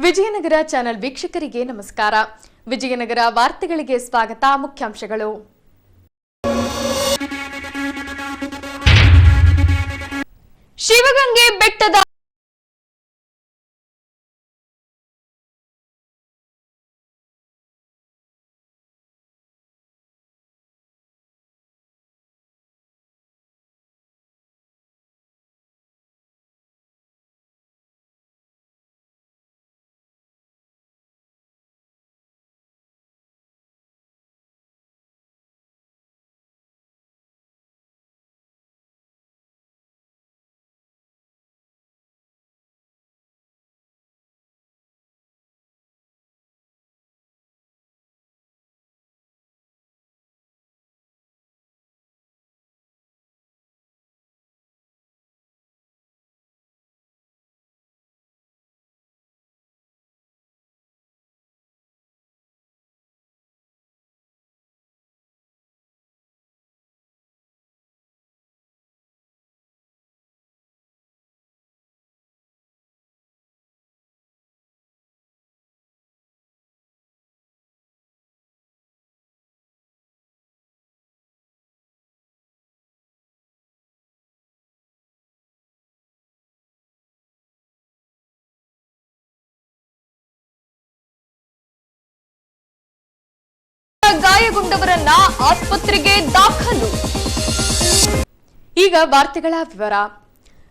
Vijayanagara channel ವೀಕ್ಷಕರಿಗೆ ನಮಸ್ಕಾರ. ವಿಜಯನಗರ ವಾರ್ತೆಗಳಿಗೆ ಸ್ವಾಗತ. ಮುಖ್ಯಾಂಶಗಳು: ಶಿವಗಂಗೆ ಬೆಟ್ಟದ ಗಾಯಗೊಂಡವರನ್ನ ಆಸ್ಪತ್ರೆಗೆ ದಾಖಲು. ಈಗ ವಾರ್ತೆಗಳ ವಿವರ.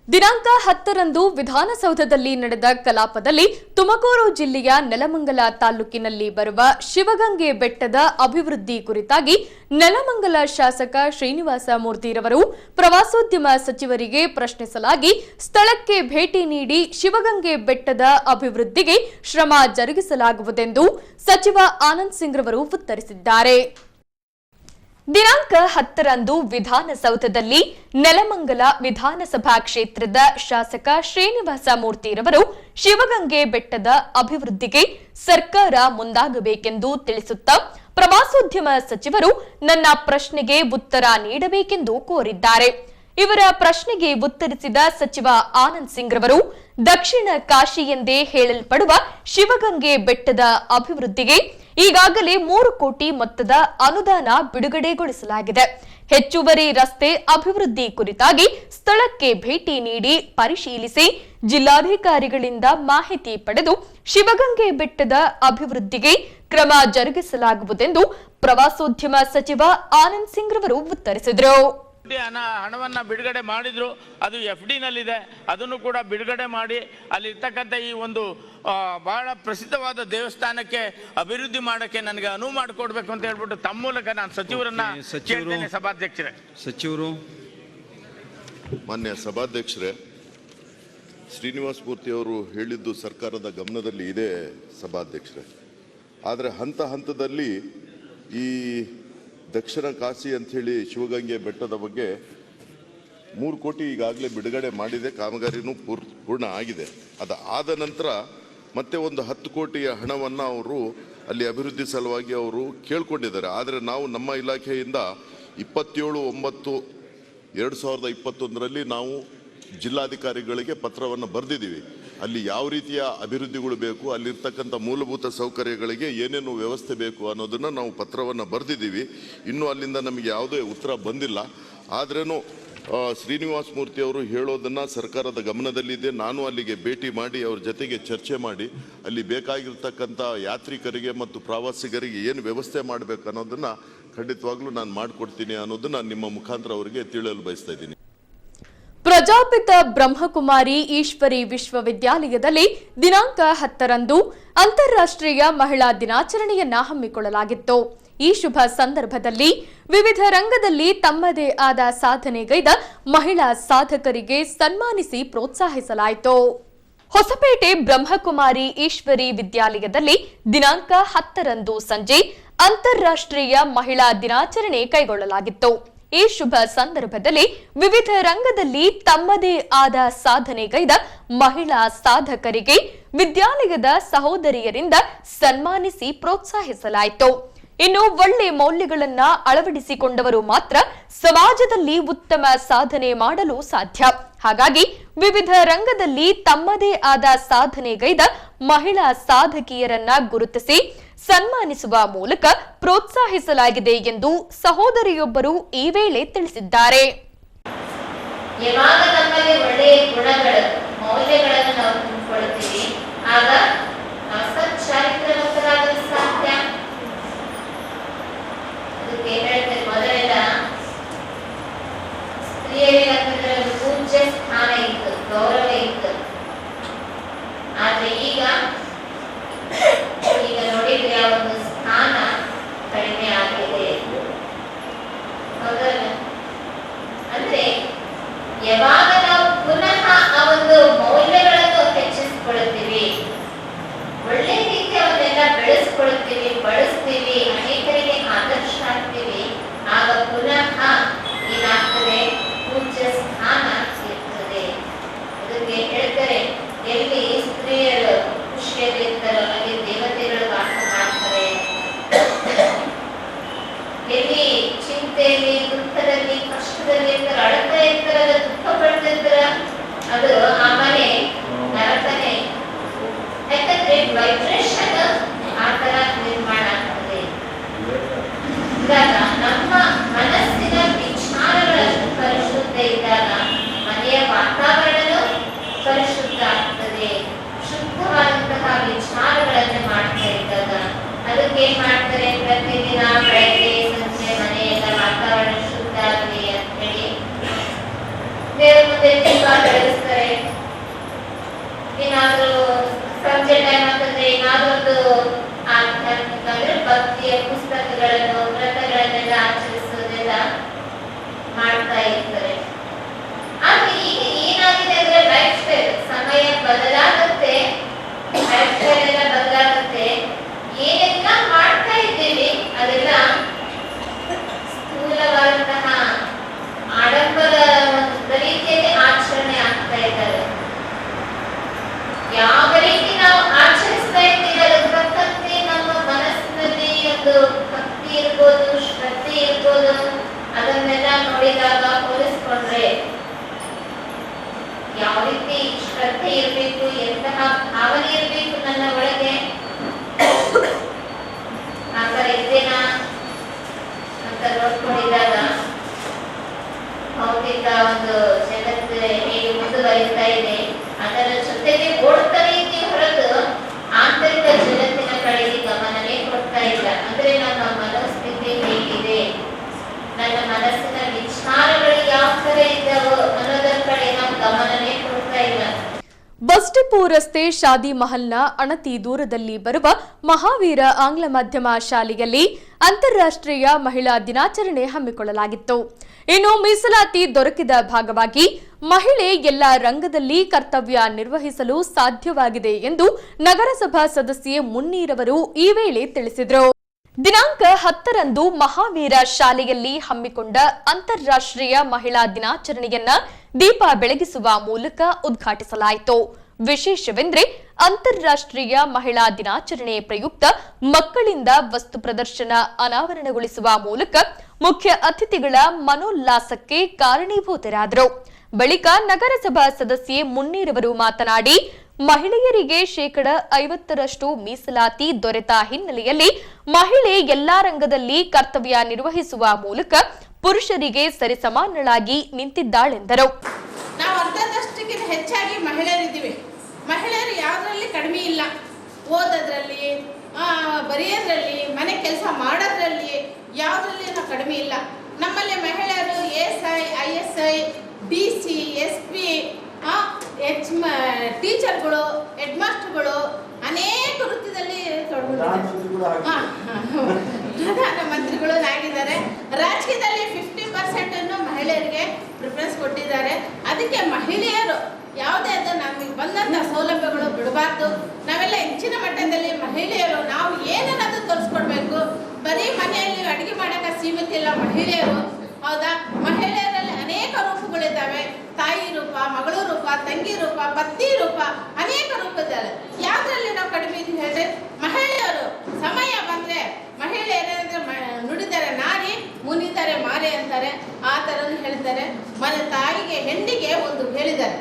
ದಿನಾಂಕ 10ರಂದು ವಿಧಾನಸೌಧದಲ್ಲಿ ನಡೆದ ಕಲಾಪದಲ್ಲಿ ತುಮಕೂರು ಜಿಲ್ಲೆಯ ನೆಲಮಂಗಲ ತಾಲೂಕಿನಲ್ಲಿ ಬರುವ ಶಿವಗಂಗೆ ಬೆಟ್ಟದ ಅಭಿವೃದ್ಧಿ ಕುರಿತಾಗಿ ನೆಲಮಂಗಲ ಶಾಸಕ ಶ್ರೀನಿವಾಸ ಮೂರ್ತಿರವರು ಪ್ರವಾಸೋದ್ಯಮ ಸಚಿವರಿಗೆ ಪ್ರಶ್ನಿಸಲಾಗಿ ಸ್ಥಳಕ್ಕೆ ಭೇಟಿ ನೀಡಿ ಶಿವಗಂಗೆ ಬೆಟ್ಟದ ಅಭಿವೃದ್ಧಿಗೆ ಶ್ರಮ ಜರುಗಿಸಲಾಗುವುದೆಂದು ಸಚಿವ ಆನಂದ್ ಸಿಂಗ್ ರವರು ಉತ್ತರಿಸಿದ್ದಾರೆ. ದಿನಾಂಕ 10ರಂದು ವಿಧಾನಸೌಧದಲ್ಲಿ ನೆಲಮಂಗಲ ವಿಧಾನಸಭಾ ಕ್ಷೇತ್ರದ ಶಾಸಕ ಶ್ರೀನಿವಾಸ ಮೂರ್ತಿರವರು ಶಿವಗಂಗೆ ಬೆಟ್ಟದ ಅಭಿವೃದ್ಧಿಗೆ ಸರ್ಕಾರ ಮುಂದಾಗಬೇಕೆಂದು ತಿಳಿಸುತ್ತಾ ಪ್ರವಾಸೋದ್ಯಮ ಸಚಿವರು ನನ್ನ ಪ್ರಶ್ನೆಗೆ ಉತ್ತರ ನೀಡಬೇಕೆಂದು ಕೋರಿದ್ದಾರೆ. ಇವರ ಪ್ರಶ್ನೆಗೆ ಉತ್ತರಿಸಿದ ಸಚಿವ ಆನಂದ್ ಸಿಂಗ್ ರವರು ದಕ್ಷಿಣ ಕಾಶಿ ಎಂದೇ ಹೇಳಲ್ಪಡುವ ಶಿವಗಂಗೆ ಬೆಟ್ಟದ ಅಭಿವೃದ್ಧಿಗೆ ಈಗಾಗಲೇ 3 ಕೋಟಿ ಮೊತ್ತದ ಅನುದಾನ ಬಿಡುಗಡೆಗೊಳಿಸಲಾಗಿದೆ. ಹೆಚ್ಚುವರಿ ರಸ್ತೆ ಅಭಿವೃದ್ಧಿ ಕುರಿತಾಗಿ ಸ್ಥಳಕ್ಕೆ ಭೇಟಿ ನೀಡಿ ಪರಿಶೀಲಿಸಿ ಜಿಲ್ಲಾಧಿಕಾರಿಗಳಿಂದ ಮಾಹಿತಿ ಪಡೆದು ಶಿವಗಂಗೆ ಬೆಟ್ಟದ ಅಭಿವೃದ್ಧಿಗೆ ಕ್ರಮ ಜರುಗಿಸಲಾಗುವುದೆಂದು ಪ್ರವಾಸೋದ್ಯಮ ಸಚಿವ ಆನಂದ್ ಸಿಂಗ್ ರವರು ಉತ್ತರಿಸಿದರು. ಹಣವನ್ನ ಬಿಡುಗಡೆ ಮಾಡಿದ್ರು, ಅದು FD ನಲ್ಲಿದೆ, ಅದನ್ನು ಕೂಡ ಬಿಡುಗಡೆ ಮಾಡಿ ಅಲ್ಲಿರ್ತಕ್ಕಂಥ ಈ ಒಂದು ಬಹಳ ಪ್ರಸಿದ್ಧವಾದ ದೇವಸ್ಥಾನಕ್ಕೆ ಅಭಿವೃದ್ಧಿ ಮಾಡಕ್ಕೆ ನನಗೆ ಅನುವು ಮಾಡಿಕೊಡ್ಬೇಕು ಅಂತ ಹೇಳ್ಬಿಟ್ಟು ತಮ್ಮ ಮೂಲಕ ನಾನು ಸಚಿವರನ್ನ ಕೇಳ್ತೇನೆ. ಸಭಾಧ್ಯಕ್ಷರೇ, ಸಚಿವರು ಮಾನ್ಯ ಸಭಾಧ್ಯಕ್ಷರೇ, ಶ್ರೀನಿವಾಸ ಮೂರ್ತಿ ಅವರು ಹೇಳಿದ್ದು ಸರ್ಕಾರದ ಗಮನದಲ್ಲಿ ಇದೆ ಸಭಾಧ್ಯಕ್ಷರೇ. ಆದರೆ ಹಂತದಲ್ಲಿ ಈ ದಕ್ಷಿಣ ಕಾಶಿ ಅಂಥೇಳಿ ಶಿವಗಂಗೆ ಬೆಟ್ಟದ ಬಗ್ಗೆ 3 ಕೋಟಿ ಈಗಾಗಲೇ ಬಿಡುಗಡೆ ಮಾಡಿದೆ, ಕಾಮಗಾರಿನೂ ಪೂರ್ಣ ಆಗಿದೆ. ಅದಾದ ನಂತರ ಮತ್ತೆ ಒಂದು 10 ಕೋಟಿಯ ಹಣವನ್ನು ಅವರು ಅಲ್ಲಿ ಅಭಿವೃದ್ಧಿ ಸಲುವಾಗಿ ಅವರು ಕೇಳ್ಕೊಂಡಿದ್ದಾರೆ. ಆದರೆ ನಾವು ನಮ್ಮ ಇಲಾಖೆಯಿಂದ 27/9/2021ರಲ್ಲಿ ನಾವು ಜಿಲ್ಲಾಧಿಕಾರಿಗಳಿಗೆ ಪತ್ರವನ್ನು ಬರೆದಿದ್ದೀವಿ. ಅಲ್ಲಿ ಯಾವ ರೀತಿಯ ಅಭಿವೃದ್ಧಿಗಳು ಬೇಕು, ಅಲ್ಲಿರ್ತಕ್ಕಂಥ ಮೂಲಭೂತ ಸೌಕರ್ಯಗಳಿಗೆ ಏನೇನು ವ್ಯವಸ್ಥೆ ಬೇಕು ಅನ್ನೋದನ್ನು ನಾವು ಪತ್ರವನ್ನು ಬರೆದಿದ್ದೀವಿ. ಇನ್ನೂ ಅಲ್ಲಿಂದ ನಮಗೆ ಯಾವುದೇ ಉತ್ತರ ಬಂದಿಲ್ಲ. ಆದ್ರೂ ಶ್ರೀನಿವಾಸ ಮೂರ್ತಿ ಅವರು ಹೇಳೋದನ್ನು ಸರ್ಕಾರದ ಗಮನದಲ್ಲಿದೆ. ನಾನು ಅಲ್ಲಿಗೆ ಭೇಟಿ ಮಾಡಿ ಅವ್ರ ಜೊತೆಗೆ ಚರ್ಚೆ ಮಾಡಿ ಅಲ್ಲಿ ಬೇಕಾಗಿರ್ತಕ್ಕಂಥ ಯಾತ್ರಿಕರಿಗೆ ಮತ್ತು ಪ್ರವಾಸಿಗರಿಗೆ ಏನು ವ್ಯವಸ್ಥೆ ಮಾಡಬೇಕು ಅನ್ನೋದನ್ನು ಖಂಡಿತವಾಗ್ಲೂ ನಾನು ಮಾಡಿಕೊಡ್ತೀನಿ ಅನ್ನೋದನ್ನು ನಿಮ್ಮ ಮುಖಾಂತರ ಅವರಿಗೆ ತಿಳಿಯಲು ಬಯಸ್ತಾ ಇದ್ದೀನಿ. ಪ್ರಜಾಪಿತ ಬ್ರಹ್ಮಕುಮಾರಿ ಈಶ್ವರಿ ವಿಶ್ವವಿದ್ಯಾಲಯದಲ್ಲಿ ದಿನಾಂಕ 10ರಂದು ಅಂತಾರಾಷ್ಟ್ರೀಯ ಮಹಿಳಾ ದಿನಾಚರಣೆಯನ್ನ ಹಮ್ಮಿಕೊಳ್ಳಲಾಗಿತ್ತು. ಈ ಶುಭ ಸಂದರ್ಭದಲ್ಲಿ ವಿವಿಧ ರಂಗದಲ್ಲಿ ತಮ್ಮದೇ ಆದ ಸಾಧನೆಗೈದ ಮಹಿಳಾ ಸಾಧಕರಿಗೆ ಸನ್ಮಾನಿಸಿ ಪ್ರೋತ್ಸಾಹಿಸಲಾಯಿತು. ಹೊಸಪೇಟೆ ಬ್ರಹ್ಮಕುಮಾರಿ ಈಶ್ವರಿ ವಿದ್ಯಾಲಯದಲ್ಲಿ ದಿನಾಂಕ 10ರಂದು ಸಂಜೆ ಅಂತಾರಾಷ್ಟ್ರೀಯ ಮಹಿಳಾ ದಿನಾಚರಣೆ ಕೈಗೊಳ್ಳಲಾಗಿತ್ತು. ಈ ಶುಭ ಸಂದರ್ಭದಲ್ಲಿ ವಿವಿಧ ರಂಗದಲ್ಲಿ ತಮ್ಮದೇ ಆದ ಸಾಧನೆಗೈದ ಮಹಿಳಾ ಸಾಧಕರಿಗೆ ವಿದ್ಯಾಲಯದ ಸಹೋದರಿಯರಿಂದ ಸನ್ಮಾನಿಸಿ ಪ್ರೋತ್ಸಾಹಿಸಲಾಯಿತು. ಇನ್ನು ಒಳ್ಳೆ ಮೌಲ್ಯಗಳನ್ನ ಅಳವಡಿಸಿಕೊಂಡವರು ಮಾತ್ರ ಸಮಾಜದಲ್ಲಿ ಉತ್ತಮ ಸಾಧನೆ ಮಾಡಲು ಸಾಧ್ಯ. ಹಾಗಾಗಿ ವಿವಿಧ ರಂಗದಲ್ಲಿ ತಮ್ಮದೇ ಆದ ಸಾಧನೆಗೈದ ಮಹಿಳಾ ಸಾಧಕಿಯರನ್ನ ಗುರುತಿಸಿ ಸನ್ಮಾನಿಸುವ ಮೂಲಕ ಪ್ರೋತ್ಸಾಹಿಸಲಾಗಿದೆ ಎಂದು ಸಹೋದರಿಯೊಬ್ಬರು ಈ ವೇಳೆ ತಿಳಿಸಿದ್ದಾರೆ. ಯಾವಾಗ ನಮ್ಮಲ್ಲಿ ಒಳ್ಳೆಯ ಗುಣಗಳು ಮೌಲ್ಯಗಳನ್ನು ನಾವು ತುಂಬಿಕೊಳ್ಳುತ್ತೀವಿ ಆಗ ಸಚ್ಚಾರಿತ್ರವಂತರಾಗಲು ಸಾಧ್ಯ. ಅದಕ್ಕೆ ಹೇಳ್ತಾರೆ ಮೊದಲೆಲ್ಲ ಸ್ತ್ರೀಯರಿಗೆ ಒಂದು ಪೂಜ್ಯ ಸ್ಥಾನ ಇತ್ತು, ಗೌರವ ಇತ್ತು. ಆದ್ರೆ ಈಗ ನೋಡಿದ್ರೆ ಆ ಒಂದು ಸ್ಥಾನ ಕಡಿಮೆ ಆಗಿದೆ. ಹೌದಲ್ಲ? ಅಂದ್ರೆ ಯಾವಾಗ ನಾವು ಪುನಃ ಆ ಒಂದು ಮೌಲ್ಯಗಳನ್ನು ಹೆಚ್ಚಿಸಿಕೊಳ್ಳುತ್ತೀವಿ, ಒಳ್ಳೆ ರೀತಿ ಅವನ್ನೆಲ್ಲ ಬೆಳೆಸ್ಕೊಳ್ತೀವಿ, ಬಳಸ್ತೀವಿ, ಅನೇಕರಿಗೆ ಆದರ್ಶ ಆಗ್ತೀವಿ, ಆಗ ಪುನಃ ಏನಾಗ್ತದೆ? ಪೂಜ್ಯ ಸ್ಥಾನ ಇರ್ತದೆ. ಅದಕ್ಕೆ ಹೇಳ್ತಾರೆ, ಎಲ್ಲಿ ಸ್ತ್ರೀಯರು ಖುಷಿಯಲ್ಲಿರ್ತಾರೋ ಅಲ್ಲಿ ದೇವತೆಗಳು ವಾಸ ಮಾಡ್ತಾರೆ. ಎಲ್ಲಿ ಚಿಂತೆಯಲ್ಲಿ, ದುಃಖದಲ್ಲಿ, ಕಷ್ಟದಲ್ಲಿ ಇರ್ತಾರ, ಅಳತಾ ಇರ್ತಾರಲ್ಲ, ದುಃಖ ಪಡ್ತಿರ್ತಾರ, ಅದು ಆ ಮನೆ ನರಕನೇ. ಯಾಕಂದ್ರೆ ವೈಬ್ರೇಷನ್ ಆ ತರ ನಿರ್ಮಾಣ ಆಗ್ತದೆ. ಇವಾಗ ನಮ್ಮ ಮನಸ್ಸಿನ ವಿಚಾರಗಳನ್ನು ಪರಿಶುದ್ಧ ಇದ್ದಾಗ ಮನೆಯ ವಾತಾವರಣನೂ ಪರಿಶುದ್ಧ ಆಗ್ತದೆ. ಶುದ್ಧವಾದಂತಹ ವಿಚಾರಗಳನ್ನು ಮಾಡ್ತಾ ಇದ್ದಾಗ ಅದಕ್ಕೆ ಏನ್ ಮಾಡ್ತಾರೆ? ಪ್ರತಿದಿನ ಬೆಳಗ್ಗೆ ಸಂಜೆ ಮನೆಯೆಲ್ಲ ವಾತಾವರಣ ಶುದ್ಧ ಆಗಲಿ ಅಂತ ಹೇಳಿ ದೇವರ ಮುಂದೆ ದೀಪ ಬೆಳಗಿಸ್ತಾರೆ. ಏನಾದ್ರೂ ಸಂಜೆ ಟೈಮ್ ಅಂತಂದ್ರೆ ಏನಾದ್ರೂ ಒಂದು ಆಧ್ಯಾತ್ಮಿಕ ಅಂದ್ರೆ ಭಕ್ತಿಯ ಪುಸ್ತಕಗಳನ್ನು, ವ್ರತಗಳನ್ನೆಲ್ಲ ಆಚರಿಸೋದೆಲ್ಲ ಮಾಡ್ತಾ ಇರ್ತಾರೆ. ಆದ್ರೆ ಈಗ ಏನಾಗಿದೆ ಅಂದ್ರೆ ಲೈಫ್ ಸ್ಟೈಲ್ ಸಮಯ ಬದಲಾಗುತ್ತೆ, ಲೈಫ್ ಸ್ಟೈಲ್ ಎಲ್ಲ ಬದಲಾಗುತ್ತೆ. ಏನೆಲ್ಲ ಮಾಡ್ತಾ ಇದ್ದೀವಿ ಅದೆಲ್ಲ ಸ್ಥೂಲವಾದಂತಹ ಆಡಂಬರ ರೀತಿಯಲ್ಲಿ ಆಚರಣೆ ಆಗ್ತಾ ಇದ್ದಾರೆ. ಯಾವ ರೀತಿ ನಾವು ಆಚರಿಸ್ತಾ ಇದ್ದೀವಿ ಅದರ ತಕ್ಕಂತೆ ನಮ್ಮ ಮನಸ್ಸಿನಲ್ಲಿ ಒಂದು ಭಕ್ತಿ ಇರ್ಬೋದು, ಶ್ರದ್ಧೆ ಇರ್ಬೋದು. ಅದನ್ನೆಲ್ಲ ನೋಡಿದಾಗ ಹೋಲಿಸ್ಕೊಂಡ್ರೆ ಯಾವ ರೀತಿ ಶ್ರದ್ಧೆ ಇರಬೇಕು, ಎಂತಹ ಭಾವನೆ ಇರಬೇಕು ನನ್ನ ಒಳಗೆ, ಆ ತರ ಇದ್ದೇನಾ ಅಂತ ನೋಡ್ಕೊಂಡಿದ್ದಾಗ ಭೌತಿಕ ಒಂದು ಜಗತ್ತು ಹೇಗೆ ಮುಂದುವರಿತಾ ಇದೆ ಅದರ ಜೊತೆಗೆ ಓಡ್ತಾನೆ ಇದೆಯೇ ಹೊರತು ಆಂತರಿಕ ಜಗತ್ತಿನ ಕಡೆಗೆ ಗಮನನೇ ಕೊಡ್ತಾ ಇಲ್ಲ. ಅಂದ್ರೆ ನಮ್ಮ ಮನಸ್ಥಿತಿ ಹೇಗಿದೆ, ನನ್ನ ಮನಸ್ಸಿನ ವಿಚಾರಗಳು ಯಾವ ತರ ಇದ್ದಾವೋ ಅನ್ನೋದರ ಕಡೆ ನಾವು ಗಮನನೇ ಕೊಡ್ತಾ ಇಲ್ಲ. ಬಸ್ ಡಿಪೋ ರಸ್ತೆ ಶಾದಿ ಮಹಲ್ನ ಅಣತಿ ದೂರದಲ್ಲಿ ಬರುವ ಮಹಾವೀರ ಆಂಗ್ಲ ಮಾಧ್ಯಮ ಶಾಲೆಯಲ್ಲಿ ಅಂತಾರಾಷ್ಟ್ರೀಯ ಮಹಿಳಾ ದಿನಾಚರಣೆ ಹಮ್ಮಿಕೊಳ್ಳಲಾಗಿತ್ತು. ಇನ್ನು ಮೀಸಲಾತಿ ದೊರಕಿದ ಭಾಗವಾಗಿ ಮಹಿಳೆ ಎಲ್ಲ ರಂಗದಲ್ಲಿ ಕರ್ತವ್ಯ ನಿರ್ವಹಿಸಲು ಸಾಧ್ಯವಾಗಿದೆ ಎಂದು ನಗರಸಭಾ ಸದಸ್ಯೆ ಮುನ್ನೀರವರು ಈ ವೇಳೆ ತಿಳಿಸಿದರು. ದಿನಾಂಕ 10ರಂದು ಮಹಾವೀರ ಶಾಲೆಯಲ್ಲಿ ಹಮ್ಮಿಕೊಂಡ ಅಂತಾರಾಷ್ಟ್ರೀಯ ಮಹಿಳಾ ದಿನಾಚರಣೆಯನ್ನ ದೀಪ ಬೆಳಗಿಸುವ ಮೂಲಕ ಉದ್ಘಾಟಿಸಲಾಯಿತು. ವಿಶೇಷವೆಂದರೆ ಅಂತಾರಾಷ್ಟ್ರೀಯ ಮಹಿಳಾ ದಿನಾಚರಣೆ ಪ್ರಯುಕ್ತ ಮಕ್ಕಳಿಂದ ವಸ್ತು ಪ್ರದರ್ಶನ ಅನಾವರಣಗೊಳಿಸುವ ಮೂಲಕ ಮುಖ್ಯ ಅತಿಥಿಗಳ ಮನೋಲ್ಲಾಸಕ್ಕೆ ಕಾರಣೀಭೂತರಾದರು. ಬಳಿಕ ನಗರಸಭಾ ಸದಸ್ಯೆ ಮುನ್ನೀರವರು ಮಾತನಾಡಿ, ಮಹಿಳೆಯರಿಗೆ 50% ಮೀಸಲಾತಿ ದೊರೆತ ಹಿನ್ನೆಲೆಯಲ್ಲಿ ಮಹಿಳೆ ಎಲ್ಲಾ ರಂಗದಲ್ಲಿ ಕರ್ತವ್ಯ ನಿರ್ವಹಿಸುವ ಮೂಲಕ ಪುರುಷರಿಗೆ ಸರಿಸಮಾನಳಾಗಿ ನಿಂತಿದ್ದಾಳೆಂದರು. ನಾವು ಅರ್ಧದಷ್ಟಕ್ಕಿಂತ ಹೆಚ್ಚಾಗಿ ಮಹಿಳೆಯರಿದ್ದೀವಿ. ಮಹಿಳೆಯರು ಯಾವುದರಲ್ಲಿ ಕಡಿಮೆ ಇಲ್ಲ. ಓದೋದ್ರಲ್ಲಿ, ಬರೆಯೋದ್ರಲ್ಲಿ, ಮನೆ ಕೆಲಸ ಮಾಡೋದ್ರಲ್ಲಿ ಯಾವುದರಲ್ಲಿ ನಾವು ಕಡಿಮೆ ಇಲ್ಲ. ನಮ್ಮಲ್ಲಿ ಮಹಿಳೆಯರು ASI, ISI, DC, SP, ಟೀಚರ್ಗಳು, ಹೆಡ್ ಮಾಸ್ಟರ್ಗಳು ಅನೇಕ ವೃತ್ತಿಯಲ್ಲಿ ತೊಡಗಿದ್ದಾರೆ. ಪ್ರಧಾನಮಂತ್ರಿಗಳು ಆಗಿದ್ದಾರೆ. ರಾಜಕೀಯದಲ್ಲಿ 50% ಮಹಿಳೆಯರಿಗೆ ಪ್ರಿಫರೆನ್ಸ್ ಕೊಟ್ಟಿದ್ದಾರೆ. ಅದಕ್ಕೆ ಮಹಿಳೆಯರು ಯಾವುದೇ ಅದು ನಮಗೆ ಬಂದಂಥ ಸೌಲಭ್ಯಗಳು ಬಿಡಬಾರ್ದು. ನಾವೆಲ್ಲ ಹೆಚ್ಚಿನ ಮಟ್ಟದಲ್ಲಿ ಮಹಿಳೆಯರು ನಾವು ಏನನ್ನದು ತೋರಿಸ್ಕೊಡ್ಬೇಕು. ಬರೀ ಮನೆಯಲ್ಲಿ ಅಡುಗೆ ಮಾಡೋಕ್ಕೆ ಸೀಮಿತ ಇಲ್ಲ. ಮಹಿಳೆಯರು ಹೌದಾ? ಮಹಿಳೆಯರಲ್ಲಿ ಅನೇಕ ರೂಪಗಳಿದ್ದಾವೆ. ತಾಯಿ ರೂಪ, ಮಗಳು ರೂಪ, ತಂಗಿ ರೂಪ, ಪತ್ನಿ ರೂಪ, ಅನೇಕ ರೂಪ ಇದ್ದಾರೆ. ಯಾವ್ದ್ರಲ್ಲಿ ನಾವು ಕಡಿಮೆ ಇದೀವಿ ಹೇಳ್ರಿ? ಮಹಿಳೆಯರು ಸಮಯ ಬಂದ್ರೆ ಮಹಿಳೆಯರೇನಂದ್ರೆ ನುಡಿದರೆ ನಾರಿ, ಮುನಿದರೆ ಮಾರೆ ಅಂತಾರೆ. ಆ ಥರನು ಹೇಳ್ತಾರೆ. ತಾಯಿಗೆ ಹೆಣ್ಣಿಗೆ ಒಂದು ಹೇಳಿದ್ದಾರೆ,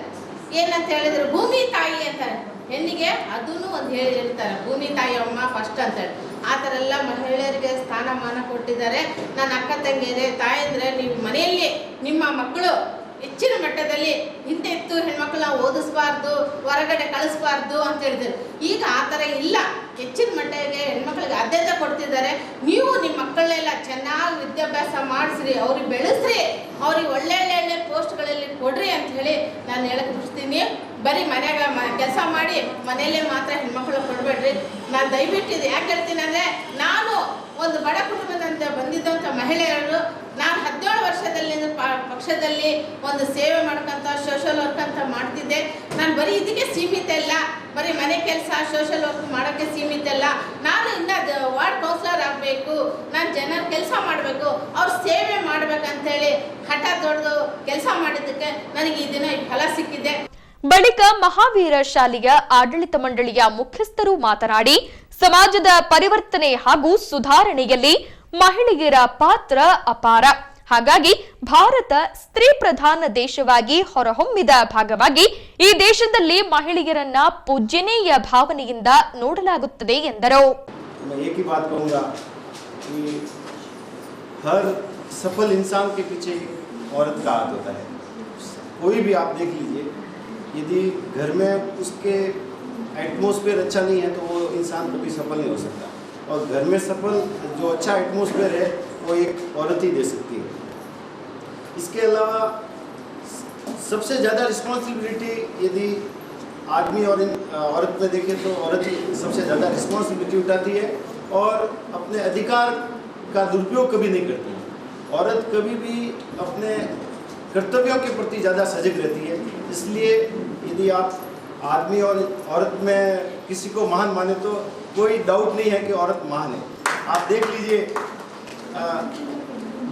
ಏನಂತ ಹೇಳಿದ್ರೆ ಭೂಮಿ ತಾಯಿ ಅಂತಾರೆ. ಹೆಣ್ಣಿಗೆ ಅದನ್ನು ಒಂದು ಹೇಳಿರ್ತಾರೆ, ಭೂಮಿ ತಾಯಿ ಅಮ್ಮ ಫಸ್ಟ್ ಅಂತೇಳಿ. ಆ ಥರ ಎಲ್ಲ ಮಹಿಳೆಯರಿಗೆ ಸ್ಥಾನಮಾನ ಕೊಟ್ಟಿದ್ದಾರೆ. ನನ್ನ ಅಕ್ಕ ತಂಗಿಯರೇ, ತಾಯಂದ್ರೆ ನೀವು ಮನೆಯಲ್ಲಿ ನಿಮ್ಮ ಮಕ್ಕಳು ಹೆಚ್ಚಿನ ಮಟ್ಟದಲ್ಲಿ ಹಿಂದೆ ಇತ್ತು ಹೆಣ್ಮಕ್ಳನ್ನ ಓದಿಸ್ಬಾರ್ದು, ಹೊರಗಡೆ ಕಳಿಸ್ಬಾರ್ದು ಅಂತ ಹೇಳಿದ್ರು. ಈಗ ಆ ಥರ ಇಲ್ಲ. ಹೆಚ್ಚಿನ ಮಟ್ಟಿಗೆ ಹೆಣ್ಮಕ್ಳಿಗೆ ಆದ್ಯತೆ ಕೊಡ್ತಿದ್ದಾರೆ. ನೀವು ನಿಮ್ಮ ಮಕ್ಕಳನ್ನೆಲ್ಲ ಚೆನ್ನಾಗಿ ವಿದ್ಯಾಭ್ಯಾಸ ಮಾಡಿಸ್ರಿ, ಅವ್ರಿಗೆ ಬೆಳೆಸ್ರಿ, ಅವ್ರಿಗೆ ಒಳ್ಳೆ ಪೋಸ್ಟ್ಗಳಲ್ಲಿ ಕೊಡ್ರಿ ಅಂತ ಹೇಳಿ ನಾನು ಹೇಳಕ್ಕೆ ಬಿಡ್ತೀನಿ. ಬರೀ ಮನ್ಯಾಗ ಕೆಲಸ ಮಾಡಿ ಮನೆಯಲ್ಲೇ ಮಾತ್ರ ಹೆಣ್ಮಕ್ಳು ಕೊಡಬೇಡ್ರಿ. ನಾನು ದಯವಿಟ್ಟು ಇದು ಯಾಕೆ ಹೇಳ್ತೀನಿ ಅಂದರೆ, ನಾನು ಒಂದು ಬಡ ಕುಟುಂಬದಿಂದ ಬಂದಿದ್ದಂಥ ಮಹಿಳೆಯರು, ನಾನು 17 ವರ್ಷದಲ್ಲಿ ಪಕ್ಷದಲ್ಲಿ ಒಂದು ಸೇವೆ ಮಾಡ್ಕೊಂತ ಸೋಷಲ್ ವರ್ಕ್ ಅಂತ ಮಾಡ್ತಿದ್ದೆ. ನಾನು ಬರೀ ಇದಕ್ಕೆ ಸೀಮಿತ ಇಲ್ಲ, ಬರೀ ಮನೆ ಕೆಲಸ ಸೋಷಲ್ ವರ್ಕ್ ಮಾಡೋಕ್ಕೆ ಸೀಮಿತ ಇಲ್ಲ. ನಾನು ಇನ್ನು ವಾರ್ಡ್ ಕೌನ್ಸಿಲರ್ ಆಗಬೇಕು, ನಾನು ಜನರ ಕೆಲಸ ಮಾಡಬೇಕು, ಅವ್ರ ಸೇವೆ ಮಾಡ್ಬೇಕಂತೇಳಿ ಹಠ ದೊಡ್ದು ಕೆಲಸ ಮಾಡಿದ್ದಕ್ಕೆ ನನಗೆ ಈ ದಿನ ಈ ಫಲ ಸಿಕ್ಕಿದೆ. ಬಳಿಕ ಮಹಾವೀರ ಶಾಲೆಯ ಆಡಳಿತ ಮಂಡಳಿಯ ಮುಖ್ಯಸ್ಥರು ಮಾತನಾಡಿ, ಸಮಾಜದ ಪರಿವರ್ತನೆ ಹಾಗೂ ಸುಧಾರಣೆಯಲ್ಲಿ ಮಹಿಳೆಯರ ಪಾತ್ರ ಅಪಾರ. ಹಾಗಾಗಿ ಭಾರತ ಸ್ತ್ರೀ ಪ್ರಧಾನ ದೇಶವಾಗಿ ಹೊರಹೊಮ್ಮಿದ ಭಾಗವಾಗಿ ಈ ದೇಶದಲ್ಲಿ ಮಹಿಳೆಯರನ್ನ ಪೂಜ್ಯನೀಯ ಭಾವನೆಯಿಂದ ನೋಡಲಾಗುತ್ತದೆ ಎಂದರು. एक ही बात कहूँगा कि हर सफल इंसान के पीछे औरत का हाथ होता है. कोई भी आप देख लीजिए, यदि घर में उसके एटमॉस्फेयर अच्छा नहीं है तो वो इंसान कभी सफल नहीं हो सकता. और घर में सफल जो अच्छा एटमॉस्फेयर है वो एक औरत ही दे सकती है. इसके अलावा सबसे ज़्यादा रिस्पॉन्सिबिलिटी यदि आदमी और औरत में देखें तो औरत ही सबसे ज़्यादा रिस्पॉन्सिबिलिटी उठाती है और अपने अधिकार का दुरुपयोग कभी नहीं करती. औरत कभी भी अपने कर्तव्यों के प्रति ज़्यादा सजग रहती है. इसलिए यदि आप आदमी और औरत में किसी को महान माने तो कोई डाउट नहीं है कि औरत महान है. आप देख लीजिए,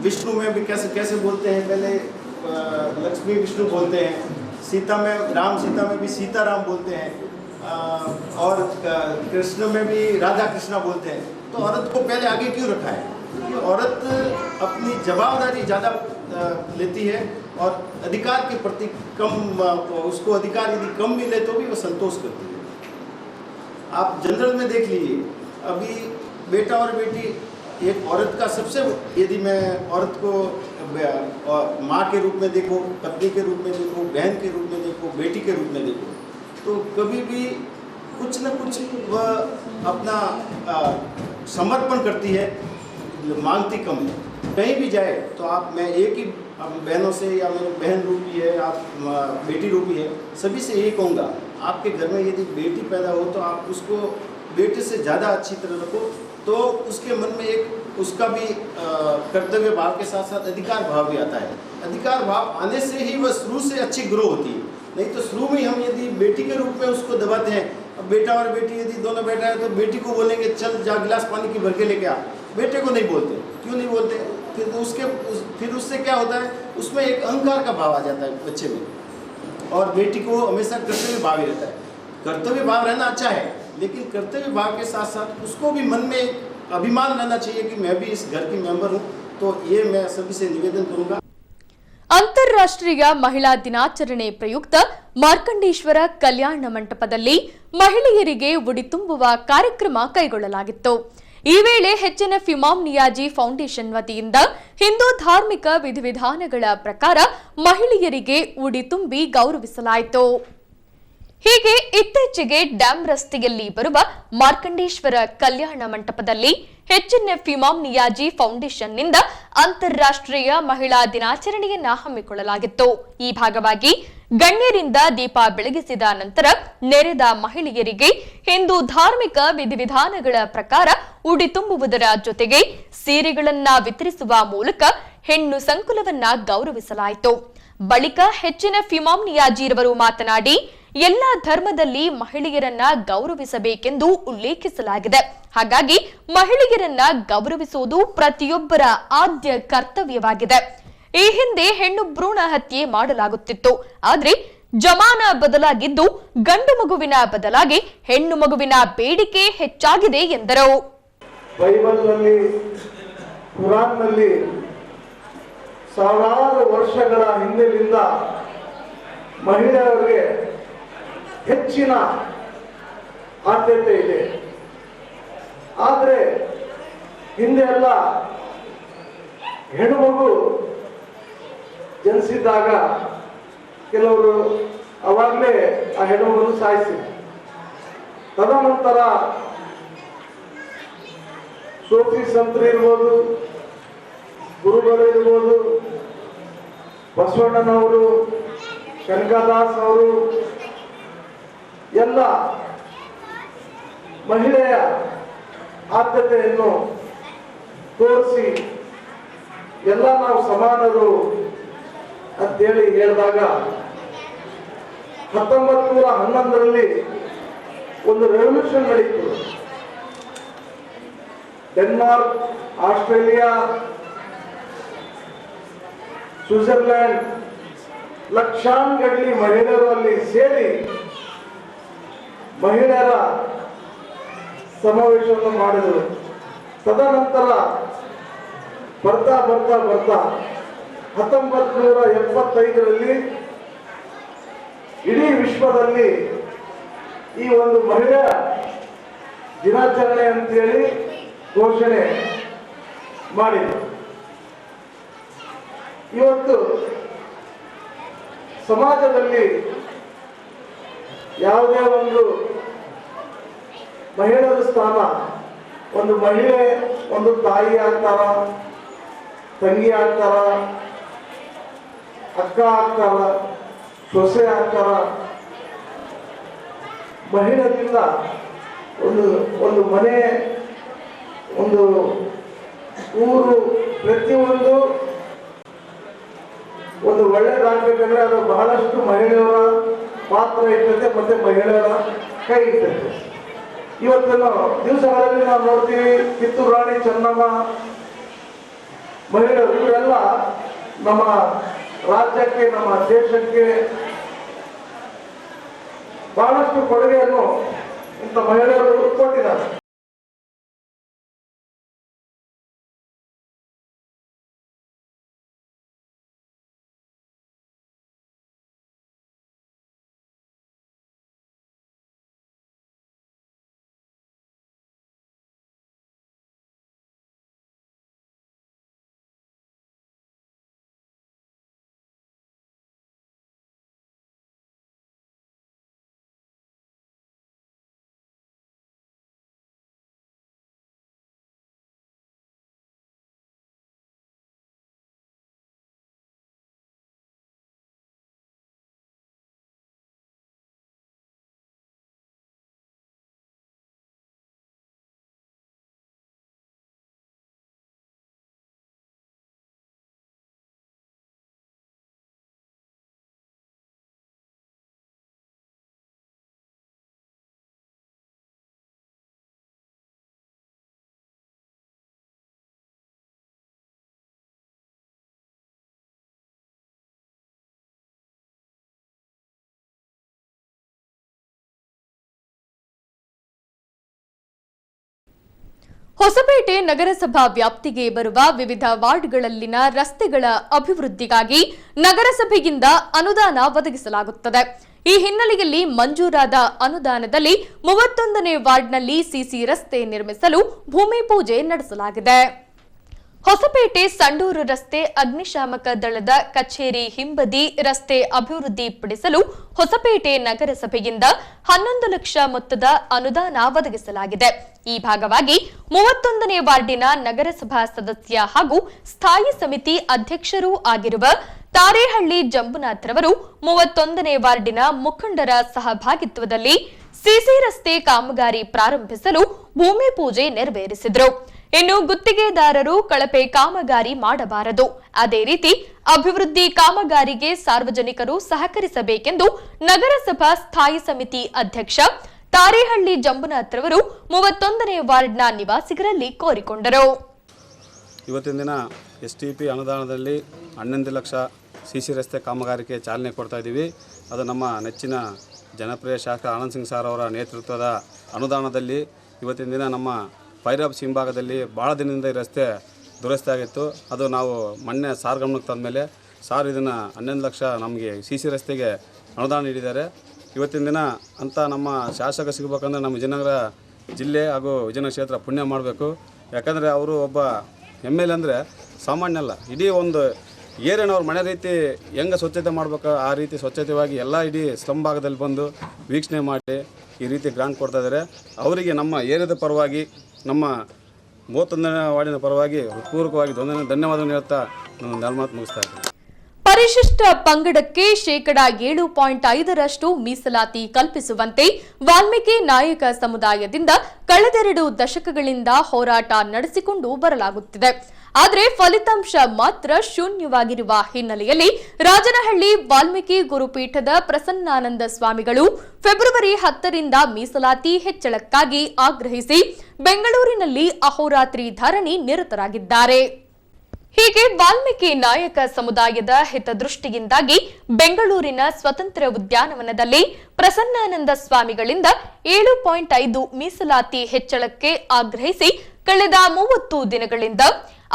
विष्णु में भी कैसे बोलते हैं, पहले लक्ष्मी विष्णु बोलते हैं, सीता में राम सीता में भी सीता राम बोलते हैं, और कृष्ण में भी राधा कृष्णा बोलते हैं. तो औरत को पहले आगे क्यों रखा है? औरत अपनी जवाबदारी ज़्यादा लेती है और अधिकार के प्रति कम, उसको अधिकार यदि कम मिले तो भी वो संतोष करती है. आप जनरल में देख लीजिए, अभी बेटा और बेटी, एक औरत का सबसे, यदि मैं औरत को माँ के रूप में देखो, पत्नी के रूप में देखो, बहन के रूप में देखो, बेटी के रूप में देखो, तो कभी भी कुछ न कुछ वह अपना समर्पण करती है, मांगती कम है. कहीं भी जाए तो आप, मैं एक ही बहनों से, या मेरी बहन रूपी है, आप बेटी रूपी है, सभी से यही कहूँगा, आपके घर में यदि बेटी पैदा हो तो आप उसको बेटे से ज़्यादा अच्छी तरह रखो, तो उसके मन में एक उसका भी कर्तव्य भाव के साथ साथ अधिकार भाव भी आता है. अधिकार भाव आने से ही वह शुरू से अच्छी ग्रो होती है. नहीं तो शुरू में हम यदि बेटी के रूप में उसको दबाते हैं, अब बेटा और बेटी यदि दोनों बैठा है तो बेटी को बोलेंगे चल जा गिलास पानी की भर के लेके आ, बेटे को नहीं बोलते. क्यों नहीं बोलते? फिर उससे क्या होता है, उसमें एक अहंकार का भाव आ जाता है बच्चे में, और बेटी को हमेशा कर्तव्य भाव ही रहता है. कर्तव्य भाव रहना अच्छा है, लेकिन कर्तव्य भाव के साथ साथ उसको भी मन में अभिमान रहना चाहिए कि मैं भी इस घर की मेंबर हूँ. तो ये मैं सभी से निवेदन करूँगा. ಅಂತಾರಾಷ್ಟ್ರೀಯ ಮಹಿಳಾ ದಿನಾಚರಣೆ ಪ್ರಯುಕ್ತ ಮಾರ್ಕಂಡೇಶ್ವರ ಕಲ್ಯಾಣ ಮಂಟಪದಲ್ಲಿ ಮಹಿಳೆಯರಿಗೆ ಉಡಿ ತುಂಬುವ ಕಾರ್ಯಕ್ರಮ ಕೈಗೊಳ್ಳಲಾಗಿತ್ತು. ಈ ವೇಳೆ ಎಚ್ಎನ್ಎಫ್ ಇಮಾಮ್ ನಿಯಾಜಿ ಫೌಂಡೇಶನ್ ವತಿಯಿಂದ ಹಿಂದೂ ಧಾರ್ಮಿಕ ವಿಧಿವಿಧಾನಗಳ ಪ್ರಕಾರ ಮಹಿಳೆಯರಿಗೆ ಉಡಿ ತುಂಬಿ ಗೌರವಿಸಲಾಯಿತು. ಹೀಗೆ ಇತ್ತೀಚೆಗೆ ಡ್ಯಾಂ ರಸ್ತೆಯಲ್ಲಿ ಬರುವ ಮಾರ್ಕಂಡೇಶ್ವರ ಕಲ್ಯಾಣ ಮಂಟಪದಲ್ಲಿ ಎಚ್ಎನ್ಎಫ್ ಇಮಾಮ್ ನಿಯಾಜಿ ಫೌಂಡೇಶನ್ನಿಂದ ಅಂತಾರಾಷ್ಟ್ರೀಯ ಮಹಿಳಾ ದಿನಾಚರಣೆಯನ್ನ ಹಮ್ಮಿಕೊಳ್ಳಲಾಗಿತ್ತು. ಈ ಭಾಗವಾಗಿ ಗಣ್ಯರಿಂದ ದೀಪ ಬೆಳಗಿಸಿದ ನಂತರ ನೆರೆದ ಮಹಿಳೆಯರಿಗೆ ಹಿಂದೂ ಧಾರ್ಮಿಕ ವಿಧಿವಿಧಾನಗಳ ಪ್ರಕಾರ ಉಡಿ ತುಂಬುವುದರ ಜೊತೆಗೆ ಸೀರೆಗಳನ್ನ ವಿತರಿಸುವ ಮೂಲಕ ಹೆಣ್ಣು ಸಂಕುಲವನ್ನ ಗೌರವಿಸಲಾಯಿತು. ಬಳಿಕ ಎಚ್ಎನ್ಎಫ್ ಇಮಾಮ್ ನಿಯಾಜಿರವರು ಮಾತನಾಡಿ, ಎಲ್ಲಾ ಧರ್ಮದಲ್ಲಿ ಮಹಿಳೆಯರನ್ನ ಗೌರವಿಸಬೇಕೆಂದು ಉಲ್ಲೇಖಿಸಲಾಗಿದೆ. ಹಾಗಾಗಿ ಮಹಿಳೆಯರನ್ನ ಗೌರವಿಸುವುದು ಪ್ರತಿಯೊಬ್ಬರ ಆದ್ಯ ಕರ್ತವ್ಯವಾಗಿದೆ. ಈ ಹಿಂದೆ ಹೆಣ್ಣು ಭ್ರೂಣ ಹತ್ಯೆ ಮಾಡಲಾಗುತ್ತಿತ್ತು. ಆದ್ರೆ ಜಮಾನ ಬದಲಾಗಿದ್ದು ಗಂಡು ಮಗುವಿನ ಬದಲಾಗಿ ಹೆಣ್ಣು ಮಗುವಿನ ಬೇಡಿಕೆ ಹೆಚ್ಚಾಗಿದೆ ಎಂದರು. ಬೈಬಲ್ನಲ್ಲಿ, ಕುರಾನ್ನಲ್ಲಿ ಸಾವಿರಾರು ವರ್ಷಗಳ ಹಿಂದಿನಿಂದ ಮಹಿಳೆಯರಿಗೆ ಹೆಚ್ಚಿನ ಆದ್ಯತೆ ಇದೆ. ಆದರೆ ಹಿಂದೆ ಎಲ್ಲ ಹೆಣ್ಣುಮಗು ಜನಿಸಿದಾಗ ಕೆಲವರು ಅವಾಗಲೇ ಆ ಹೆಣ್ಣುಮಗು ಸಾಯಿಸಿದ್ರು. ತದನಂತರ ಸೋಫಿ ಸಂತರು ಇರ್ಬೋದು, ಗುರುಗಳು ಇರ್ಬೋದು, ಬಸವಣ್ಣನವರು, ಕನಕದಾಸ್ ಅವರು ಎಲ್ಲ ಮಹಿಳೆಯ ಆದ್ಯತೆಯನ್ನು ತೋರಿಸಿ ಎಲ್ಲ ನಾವು ಸಮಾನರು ಅಂತೇಳಿ ಹೇಳಿದಾಗ 1911ರಲ್ಲಿ ಒಂದು ರೆವಲ್ಯೂಷನ್ ನಡೀತು. ಡೆನ್ಮಾರ್ಕ್, ಆಸ್ಟ್ರೇಲಿಯಾ, ಸ್ವಿಟ್ಜರ್ಲ್ಯಾಂಡ್ ಲಕ್ಷಾಂಗಟ್ಟಲೆ ಮಹಿಳೆಯರು ಅಲ್ಲಿ ಸೇರಿ ಮಹಿಳೆಯರ ಸಮಾವೇಶವನ್ನು ಮಾಡಿದರು. ತದನಂತರ ಬರ್ತಾ 1975ರಲ್ಲಿ ಇಡೀ ವಿಶ್ವದಲ್ಲಿ ಈ ಒಂದು ಮಹಿಳೆಯ ದಿನಾಚರಣೆ ಅಂತೇಳಿ ಘೋಷಣೆ ಮಾಡಿದರು. ಇವತ್ತು ಸಮಾಜದಲ್ಲಿ ಯಾವುದೇ ಒಂದು ಮಹಿಳೆಯರ ಸ್ಥಾನ, ಒಂದು ಮಹಿಳೆ ಒಂದು ತಾಯಿ ಆಗ್ತಾರ, ತಂಗಿ ಆಗ್ತಾರ, ಅಕ್ಕ ಆಗ್ತಾರ, ಸೊಸೆ ಆಗ್ತಾರ. ಮಹಿಳೆಯಿಂದ ಒಂದು ಮನೆ, ಒಂದು ಊರು, ಪ್ರತಿಯೊಂದು ಒಂದು ಒಳ್ಳೆಯದಾಗಬೇಕಂದ್ರೆ ಅದು ಬಹಳಷ್ಟು ಮಹಿಳೆಯರ ಪಾತ್ರ ಇರ್ತದೆ, ಮತ್ತೆ ಮಹಿಳೆಯರ ಕೈ ಇರ್ತದೆ. ಇವತ್ತಿನ ದಿವಸಗಳಲ್ಲಿ ನಾವು ನೋಡ್ತೀವಿ, ಕಿತ್ತೂರು ರಾಣಿ ಚೆನ್ನಮ್ಮ ಮಹಿಳೆಯರು ಇವರೆಲ್ಲ ನಮ್ಮ ರಾಜ್ಯಕ್ಕೆ, ನಮ್ಮ ದೇಶಕ್ಕೆ ಬಹಳಷ್ಟು ಕೊಡುಗೆಯನ್ನು ಇಂಥ ಮಹಿಳೆಯರು ಕೊಟ್ಟಿದ್ದಾರೆ. ಹೊಸಪೇಟೆ ನಗರಸಭಾ ವ್ಯಾಪ್ತಿಗೆ ಬರುವ ವಿವಿಧ ವಾರ್ಡ್ಗಳಲ್ಲಿನ ರಸ್ತೆಗಳ ಅಭಿವೃದ್ಧಿಗಾಗಿ ನಗರಸಭೆಯಿಂದ ಅನುದಾನ ಒದಗಿಸಲಾಗುತ್ತದೆ. ಈ ಹಿನ್ನೆಲೆಯಲ್ಲಿ ಮಂಜೂರಾದ ಅನುದಾನದಲ್ಲಿ 31ನೇ ವಾರ್ಡ್ನಲ್ಲಿ ಸಿಸಿ ರಸ್ತೆ ನಿರ್ಮಿಸಲು ಭೂಮಿ ಪೂಜೆ ನಡೆಸಲಾಗಿದೆ. ಹೊಸಪೇಟೆ ಸಂಡೂರು ರಸ್ತೆ ಅಗ್ನಿಶಾಮಕ ದಳದ ಕಚೇರಿ ಹಿಂಬದಿ ರಸ್ತೆ ಅಭಿವೃದ್ಧಿಪಡಿಸಲು ಹೊಸಪೇಟೆ ನಗರಸಭೆಯಿಂದ 11 ಲಕ್ಷ ಮೊತ್ತದ ಅನುದಾನ ಒದಗಿಸಲಾಗಿದೆ. ಈ ಭಾಗವಾಗಿ 31ನೇ ವಾರ್ಡಿನ ನಗರಸಭಾ ಸದಸ್ಯ ಹಾಗೂ ಸ್ಥಾಯಿ ಸಮಿತಿ ಅಧ್ಯಕ್ಷರೂ ಆಗಿರುವ ತಾರೇಹಳ್ಳಿ ಜಂಬುನಾಥ್ರವರು 31ನೇ ವಾರ್ಡಿನ ಮುಖಂಡರ ಸಹಭಾಗಿತ್ವದಲ್ಲಿ ಸಿಸಿ ರಸ್ತೆ ಕಾಮಗಾರಿ ಪ್ರಾರಂಭಿಸಲು ಭೂಮಿ ಪೂಜೆ ನೆರವೇರಿಸಿದರು. ಇನ್ನು ಗುತ್ತಿಗೆದಾರರು ಕಳಪೆ ಕಾಮಗಾರಿ ಮಾಡಬಾರದು, ಅದೇ ರೀತಿ ಅಭಿವೃದ್ಧಿ ಕಾಮಗಾರಿಗೆ ಸಾರ್ವಜನಿಕರು ಸಹಕರಿಸಬೇಕೆಂದು ನಗರಸಭಾ ಸ್ಥಾಯಿ ಸಮಿತಿ ಅಧ್ಯಕ್ಷ ತಾರೇಹಳ್ಳಿ ಜಂಬುನಾಥ್ರವರು 31ನೇ ವಾರ್ಡ್ನ ನಿವಾಸಿಗರಲ್ಲಿ ಕೋರಿಕೊಂಡರು. ಇವತ್ತಿನ ದಿನ STP ಅನುದಾನದಲ್ಲಿ 11 ಲಕ್ಷ CC ರಸ್ತೆ ಕಾಮಗಾರಿಗೆ ಚಾಲನೆ ಕೊಡ್ತಾ ಇದ್ದೀವಿ. ಅದು ನಮ್ಮ ನೆಚ್ಚಿನ ಜನಪ್ರಿಯ ಶಾಸಕ ಆನಂದ್ ಸಿಂಗ್ ಸರ್ ಅವರ ನೇತೃತ್ವದ ಅನುದಾನದಲ್ಲಿ ಇವತ್ತಿನ ದಿನ ನಮ್ಮ ಪೈರಾಬ್ ಹಿಂಭಾಗದಲ್ಲಿ ಭಾಳ ದಿನದಿಂದ ಈ ರಸ್ತೆ ದುರಸ್ತಿ ಆಗಿತ್ತು. ಅದು ನಾವು ಮೊನ್ನೆ ಸಾರ್ ಗಮನಕ್ಕೆ ತಂದಮೇಲೆ ಸಾರ್ ಇದನ್ನು 11 ಲಕ್ಷ ನಮಗೆ CC ರಸ್ತೆಗೆ ಅನುದಾನ ನೀಡಿದ್ದಾರೆ. ಇವತ್ತಿನ ದಿನ ಅಂತ ನಮ್ಮ ಶಾಸಕ ಸಿಗಬೇಕಂದ್ರೆ ನಮ್ಮ ವಿಜಯನಗರ ಜಿಲ್ಲೆ ಹಾಗೂ ವಿಜಯನಗರ ಕ್ಷೇತ್ರ ಪುಣ್ಯ ಮಾಡಬೇಕು. ಯಾಕಂದರೆ ಅವರು ಒಬ್ಬ MLA ಅಂದರೆ ಸಾಮಾನ್ಯ ಅಲ್ಲ. ಇಡೀ ಒಂದು ಏರಿಯಾನವ್ರ ಮನೆ ರೀತಿ ಹೆಂಗೆ ಸ್ವಚ್ಛತೆ ಮಾಡ್ಬೇಕು ಆ ರೀತಿ ಸ್ವಚ್ಛತೆಯಾಗಿ ಎಲ್ಲ ಇಡೀ ಸ್ಲಮ್ ಭಾಗದಲ್ಲಿ ಬಂದು ವೀಕ್ಷಣೆ ಮಾಡಿ ಈ ರೀತಿ ಗ್ರಾಂಟ್ ಕೊಡ್ತಾ ಇದ್ದಾರೆ. ಅವರಿಗೆ ನಮ್ಮ ಏರಿಯಾದ ಪರವಾಗಿ ನಮ್ಮ 31ನೇ ವಾರ್ಡಿನ ಪರವಾಗಿ ಹೃತ್ಪೂರ್ವಕವಾಗಿ ಧನ್ಯವಾದವನ್ನು ಹೇಳ್ತಾ ನಾನು 4 ಮಾತು ಮುಗಿಸ್ತಾ ಇದ್ದೀನಿ. ಪರಿಶಿಷ್ಟ ಪಂಗಡಕ್ಕೆ 7.5% ಮೀಸಲಾತಿ ಕಲ್ಪಿಸುವಂತೆ ವಾಲ್ಮೀಕಿ ನಾಯಕ ಸಮುದಾಯದಿಂದ ಕಳೆದೆರಡು ದಶಕಗಳಿಂದ ಹೋರಾಟ ನಡೆಸಿಕೊಂಡು ಬರಲಾಗುತ್ತಿದೆ. ಆದರೆ ಫಲಿತಾಂಶ ಮಾತ್ರ ಶೂನ್ಯವಾಗಿರುವ ಹಿನ್ನೆಲೆಯಲ್ಲಿ ರಾಜನಹಳ್ಳಿ ವಾಲ್ಮೀಕಿ ಗುರುಪೀಠದ ಪ್ರಸನ್ನಾನಂದ ಸ್ವಾಮಿಗಳು ಫೆಬ್ರವರಿ 10ರಿಂದ ಮೀಸಲಾತಿ ಹೆಚ್ಚಳಕ್ಕಾಗಿ ಆಗ್ರಹಿಸಿ ಬೆಂಗಳೂರಿನಲ್ಲಿ ಅಹೋರಾತ್ರಿ ಧರಣಿ ನಿರತರಾಗಿದ್ದಾರೆ. ಹೀಗೆ ವಾಲ್ಮೀಕಿ ನಾಯಕ ಸಮುದಾಯದ ಹಿತದೃಷ್ಟಿಯಿಂದಾಗಿ ಬೆಂಗಳೂರಿನ ಸ್ವತಂತ್ರ ಉದ್ಯಾನವನದಲ್ಲಿ ಪ್ರಸನ್ನಾನಂದ ಸ್ವಾಮಿಗಳಿಂದ 7.5 ಮೀಸಲಾತಿ ಹೆಚ್ಚಳಕ್ಕೆ ಆಗ್ರಹಿಸಿ ಕಳೆದ 30 ದಿನಗಳಿಂದ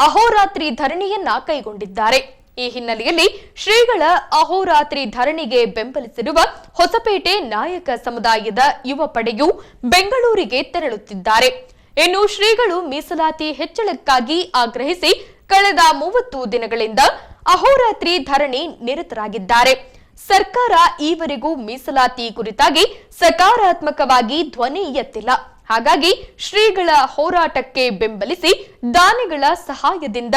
ಅಹೋರಾತ್ರಿ ಧರಣಿಯನ್ನ ಕೈಗೊಂಡಿದ್ದಾರೆ. ಈ ಹಿನ್ನೆಲೆಯಲ್ಲಿ ಶ್ರೀಗಳ ಅಹೋರಾತ್ರಿ ಧರಣಿಗೆ ಬೆಂಬಲಿಸಿರುವ ಹೊಸಪೇಟೆ ನಾಯಕ ಸಮುದಾಯದ ಯುವ ಪಡೆಯು ಬೆಂಗಳೂರಿಗೆ ತೆರಳುತ್ತಿದ್ದಾರೆ. ಇನ್ನು ಶ್ರೀಗಳು ಮೀಸಲಾತಿ ಹೆಚ್ಚಳಕ್ಕಾಗಿ ಆಗ್ರಹಿಸಿ ಕಳೆದ 30 ದಿನಗಳಿಂದ ಅಹೋರಾತ್ರಿ ಧರಣಿ ನಿರತರಾಗಿದ್ದಾರೆ. ಸರ್ಕಾರ ಈವರೆಗೂ ಮೀಸಲಾತಿ ಕುರಿತಾಗಿ ಸಕಾರಾತ್ಮಕವಾಗಿ ಧ್ವನಿ ಎತ್ತಿಲ್ಲ. ಹಾಗಾಗಿ ಶ್ರೀಗಳ ಹೋರಾಟಕ್ಕೆ ಬೆಂಬಲಿಸಿ ದಾನಿಗಳ ಸಹಾಯದಿಂದ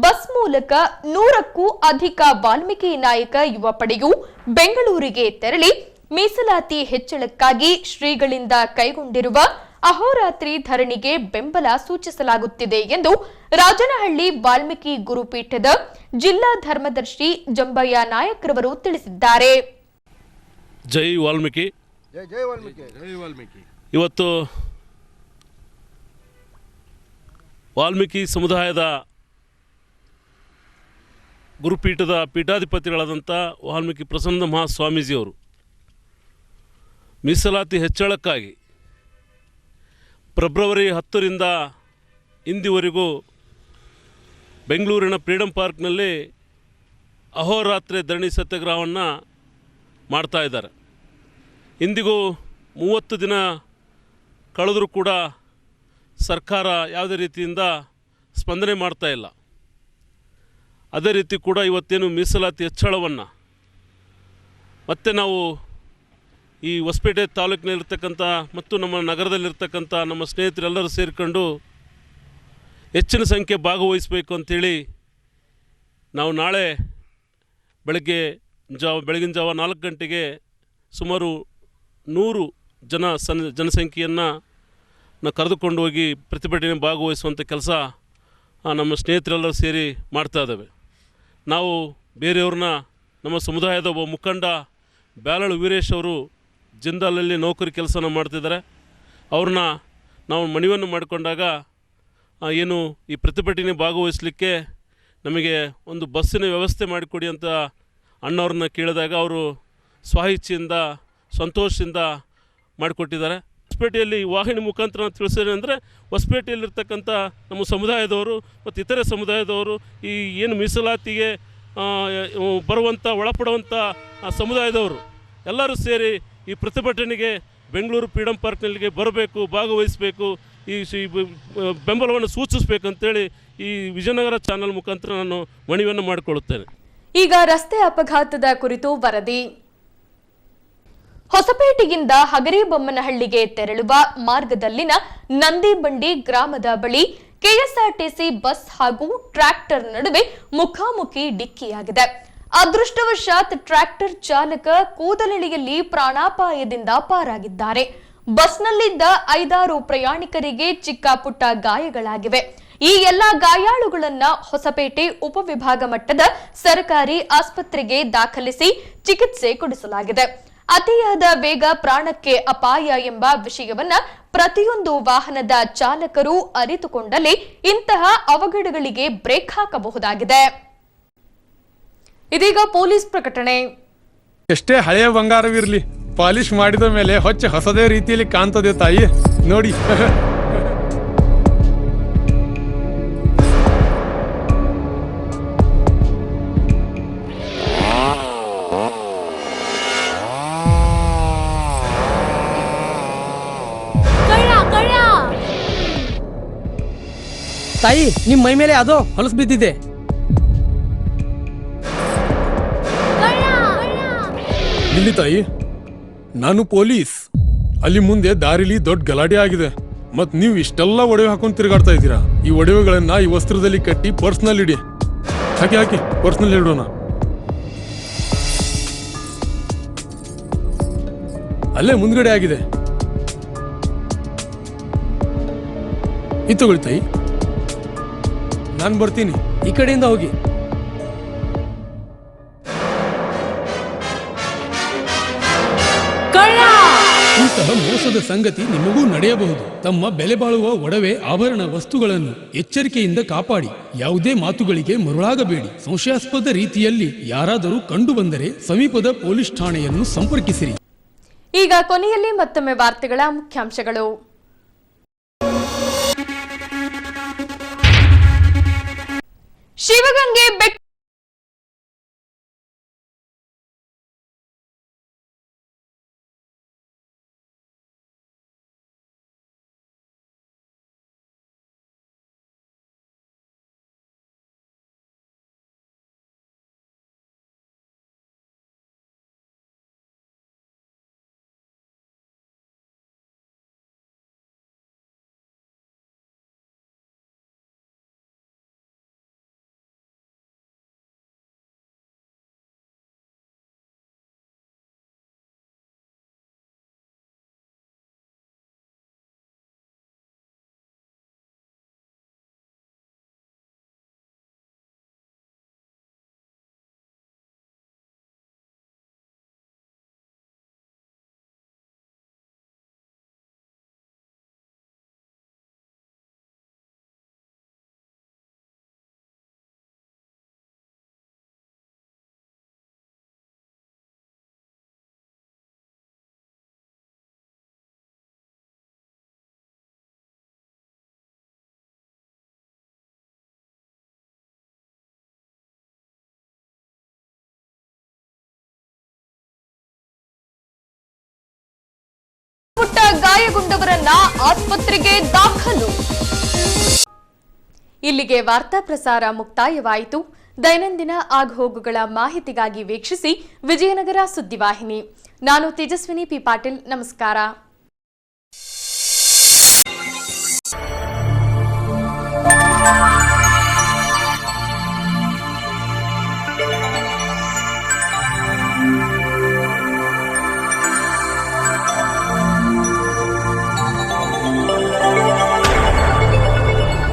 ಬಸ್ ಮೂಲಕ 100ಕ್ಕೂ ಅಧಿಕ ವಾಲ್ಮೀಕಿ ನಾಯಕ ಯುವ ಪಡೆಯು ಬೆಂಗಳೂರಿಗೆ ತೆರಳಿ ಮೀಸಲಾತಿ ಹೆಚ್ಚಳಕ್ಕಾಗಿ ಶ್ರೀಗಳಿಂದ ಕೈಗೊಂಡಿರುವ ಅಹೋರಾತ್ರಿ ಧರಣಿಗೆ ಬೆಂಬಲ ಸೂಚಿಸಲಾಗುತ್ತಿದೆ ಎಂದು ರಾಜನಹಳ್ಳಿ ವಾಲ್ಮೀಕಿ ಗುರುಪೀಠದ ಜಿಲ್ಲಾ ಧರ್ಮದರ್ಶಿ ಜಂಬಯ್ಯ ನಾಯಕ್ರವರು ತಿಳಿಸಿದ್ದಾರೆ. ಜೈ ವಾಲ್ಮೀಕಿ. ಜೈ ವಾಲ್ಮೀಕಿ. ಜೈ ವಾಲ್ಮೀಕಿ. ಇವತ್ತು ವಾಲ್ಮೀಕಿ ಸಮುದಾಯದ ಗುರುಪೀಠದ ಪೀಠಾಧಿಪತಿಗಳಾದಂಥ ವಾಲ್ಮೀಕಿ ಪ್ರಸನ್ನ ಮಹಾಸ್ವಾಮೀಜಿಯವರು ಮೀಸಲಾತಿ ಹೆಚ್ಚಳಕ್ಕಾಗಿ ಫೆಬ್ರವರಿ 10ರಿಂದ ಇಂದಿವರೆಗೂ ಬೆಂಗಳೂರಿನ ಫ್ರೀಡಮ್ ಪಾರ್ಕ್ನಲ್ಲಿ ಅಹೋರಾತ್ರಿ ಧರಣಿ ಸತ್ಯಾಗ್ರಹವನ್ನು ಮಾಡ್ತಾ ಇದ್ದಾರೆ. ಇಂದಿಗೂ 30 ದಿನ ಕಳೆದರೂ ಕೂಡ ಸರ್ಕಾರ ಯಾವುದೇ ರೀತಿಯಿಂದ ಸ್ಪಂದನೆ ಮಾಡ್ತಾ ಇಲ್ಲ. ಅದೇ ರೀತಿ ಕೂಡ ಇವತ್ತೇನು ಮೀಸಲಾತಿ ಹೆಚ್ಚಳವನ್ನು ಮತ್ತೆ ನಾವು ಈ ಹೊಸಪೇಟೆ ತಾಲೂಕಿನಲ್ಲಿರ್ತಕ್ಕಂಥ ಮತ್ತು ನಮ್ಮ ನಗರದಲ್ಲಿರ್ತಕ್ಕಂಥ ನಮ್ಮ ಸ್ನೇಹಿತರೆಲ್ಲರೂ ಸೇರಿಕೊಂಡು ಹೆಚ್ಚಿನ ಸಂಖ್ಯೆ ಭಾಗವಹಿಸಬೇಕು ಅಂಥೇಳಿ ನಾವು ನಾಳೆ ಬೆಳಗಿನ ಜಾವ 4 ಗಂಟೆಗೆ ಸುಮಾರು 100 ಜನಸಂಖ್ಯೆಯನ್ನು ನಾವು ಕರೆದುಕೊಂಡು ಹೋಗಿ ಪ್ರತಿಭಟನೆ ಭಾಗವಹಿಸುವಂಥ ಕೆಲಸ ನಮ್ಮ ಸ್ನೇಹಿತರೆಲ್ಲರೂ ಸೇರಿ ಮಾಡ್ತಾ ಇದ್ದಾವೆ. ನಾವು ಬೇರೆಯವ್ರನ್ನ ನಮ್ಮ ಸಮುದಾಯದ ಒಬ್ಬ ಮುಖಂಡ ಬ್ಯಾಲಳು ವೀರೇಶ್ ಅವರು ಜಿಂದಾಲಲ್ಲಿ ನೌಕರಿ ಕೆಲಸನ ಮಾಡ್ತಿದ್ದಾರೆ. ಅವ್ರನ್ನ ನಾವು ಮನವಿಯನ್ನು ಮಾಡಿಕೊಂಡಾಗ ಏನು ಈ ಪ್ರತಿಭಟನೆ ಭಾಗವಹಿಸಲಿಕ್ಕೆ ನಮಗೆ ಒಂದು ಬಸ್ಸಿನ ವ್ಯವಸ್ಥೆ ಮಾಡಿಕೊಡಿ ಅಂತ ಅಣ್ಣವ್ರನ್ನ ಕೇಳಿದಾಗ ಅವರು ಸ್ವಇಚ್ಛೆಯಿಂದ ಸಂತೋಷದಿಂದ ಮಾಡಿಕೊಟ್ಟಿದ್ದಾರೆ. ಹೊಸಪೇಟೆಯಲ್ಲಿ ವಾಹಿನಿ ಮುಖಾಂತರ ತಿಳಿಸಿದ್ರೆ ಅಂದರೆ ಹೊಸಪೇಟೆಯಲ್ಲಿರ್ತಕ್ಕಂಥ ನಮ್ಮ ಸಮುದಾಯದವರು ಮತ್ತು ಇತರೆ ಸಮುದಾಯದವರು ಈ ಏನು ಮೀಸಲಾತಿಗೆ ಬರುವಂಥ ಒಳಪಡುವಂಥ ಸಮುದಾಯದವರು ಎಲ್ಲರೂ ಸೇರಿ ಈ ಪ್ರತಿಭಟನೆಗೆ ಬೆಂಗಳೂರು ಫ್ರೀಡಮ್ ಪಾರ್ಕ್ನಲ್ಲಿಗೆ ಬರಬೇಕು, ಭಾಗವಹಿಸಬೇಕು, ಈ ಬೆಂಬಲವನ್ನು ಸೂಚಿಸಬೇಕಂತೇಳಿ ಈ ವಿಜಯನಗರ ಚಾನಲ್ ಮುಖಾಂತರ ನಾನು ಮನವಿಯನ್ನು ಮಾಡಿಕೊಳ್ಳುತ್ತೇನೆ. ಈಗ ರಸ್ತೆ ಅಪಘಾತದ ಕುರಿತು ವರದಿ. ಹೊಸಪೇಟೆಯಿಂದ ಹಗರಿಬೊಮ್ಮನಹಳ್ಳಿಗೆ ತೆರಳುವ ಮಾರ್ಗದಲ್ಲಿನ ನಂದಿಬಂಡಿ ಗ್ರಾಮದ ಬಳಿ ಕೆಎಸ್ಆರ್ಟಿಸಿ ಬಸ್ ಹಾಗೂ ಟ್ರ್ಯಾಕ್ಟರ್ ನಡುವೆ ಮುಖಾಮುಖಿ ಡಿಕ್ಕಿಯಾಗಿದೆ. ಅದೃಷ್ಟವಶಾತ್ ಟ್ರ್ಯಾಕ್ಟರ್ ಚಾಲಕ ಕೂದಲೆಳೆಯಲ್ಲಿ ಪ್ರಾಣಾಪಾಯದಿಂದ ಪಾರಾಗಿದ್ದಾರೆ. ಬಸ್ನಲ್ಲಿದ್ದ 5-6 ಪ್ರಯಾಣಿಕರಿಗೆ ಚಿಕ್ಕ ಪುಟ್ಟ ಗಾಯಗಳಾಗಿವೆ. ಈ ಎಲ್ಲಾ ಗಾಯಾಳುಗಳನ್ನ ಹೊಸಪೇಟೆ ಉಪವಿಭಾಗ ಮಟ್ಟದ ಸರ್ಕಾರಿ ಆಸ್ಪತ್ರೆಗೆ ದಾಖಲಿಸಿ ಚಿಕಿತ್ಸೆ ಕೊಡಿಸಲಾಗಿದೆ. ಅತಿಯಾದ ವೇಗ ಪ್ರಾಣಕ್ಕೆ ಅಪಾಯ ಎಂಬ ವಿಷಯವನ್ನ ಪ್ರತಿಯೊಂದು ವಾಹನದ ಚಾಲಕರು ಅರಿತುಕೊಂಡಲ್ಲಿ ಇಂತಹ ಅವಘಡಗಳಿಗೆ ಬ್ರೇಕ್ ಹಾಕಬಹುದಾಗಿದೆ. ಇದೀಗ ಪೊಲೀಸ್ ಪ್ರಕಟಣೆ. ಎಷ್ಟೇ ಹಳೆಯ ಬಂಗಾರವಿರಲಿ, ಪಾಲಿಶ್ ಮಾಡಿದ ಮೇಲೆ ಹೊಸದೇ ರೀತಿಯಲ್ಲಿ ಕಾಣ್ತದೆ ತಾಯಿ, ನೋಡಿ. ತಾಯಿ, ನಿಮ್ ಮೈ ಮೇಲೆ ಅದೋ ಹೊಲಸು ಬಿದ್ದಿದೆ. ಇಲ್ಲಿ ತಾಯಿ, ನಾನು ಪೊಲೀಸ್. ಅಲ್ಲಿ ಮುಂದೆ ದಾರಿಲಿ ದೊಡ್ಡ ಗಲಾಟೆ ಆಗಿದೆ, ಮತ್ ನೀವು ಇಷ್ಟೆಲ್ಲ ಒಡವೆ ಹಾಕೊಂಡು ತಿರುಗಾಡ್ತಾ ಇದ್ದೀರಾ. ಈ ಒಡವೆಗಳನ್ನ ಈ ವಸ್ತ್ರದಲ್ಲಿ ಕಟ್ಟಿ ಪರ್ಸ್ನಲ್ಲಿ ಇಡಿ. ಹಾಕಿ ಪರ್ಸ್ನಲ್ಲಿ ಇಡೋಣ. ಅಲ್ಲೇ ಮುಂದ್ಗಡೆ ಆಗಿದೆ. ಇದು ತಗೊಳ್ಳಿ ತಾಯಿ, ನಾನು ಬರ್ತೀನಿ. ಈ ಕಡೆಯಿಂದ ಹೋಗಿ. ಇಂತಹ ಮೋಸದ ಸಂಗತಿ ನಿಮಗೂ ನಡೆಯಬಹುದು. ತಮ್ಮ ಬೆಲೆ ಬಾಳುವ ಒಡವೆ ಆಭರಣ ವಸ್ತುಗಳನ್ನು ಎಚ್ಚರಿಕೆಯಿಂದ ಕಾಪಾಡಿ. ಯಾವುದೇ ಮಾತುಗಳಿಗೆ ಮರುಳಾಗಬೇಡಿ. ಸಂಶಯಾಸ್ಪದ ರೀತಿಯಲ್ಲಿ ಯಾರಾದರೂ ಕಂಡು ಬಂದರೆ ಸಮೀಪದ ಪೊಲೀಸ್ ಠಾಣೆಯನ್ನು ಸಂಪರ್ಕಿಸಿರಿ. ಈಗ ಕೊನೆಯಲ್ಲಿ ಮತ್ತೊಮ್ಮೆ ವಾರ್ತೆಗಳ ಮುಖ್ಯಾಂಶಗಳು. ಶಿವಗಂಗೆ ಬೆಟ್ಟ ಪುಟ್ಟ ಗಾಯಗೊಂಡವರನ್ನ ಆಸ್ಪತ್ರೆಗೆ ದಾಖಲು. ಇಲ್ಲಿಗೆ ವಾರ್ತಾ ಪ್ರಸಾರ ಮುಕ್ತಾಯವಾಯಿತು. ದೈನಂದಿನ ಆಗುಹೋಗುಗಳ ಮಾಹಿತಿಗಾಗಿ ವೀಕ್ಷಿಸಿ ವಿಜಯನಗರ ಸುದ್ದಿವಾಹಿನಿ. ನಾನು ತೇಜಸ್ವಿನಿ ಪಿ ಪಾಟೀಲ್. ನಮಸ್ಕಾರ.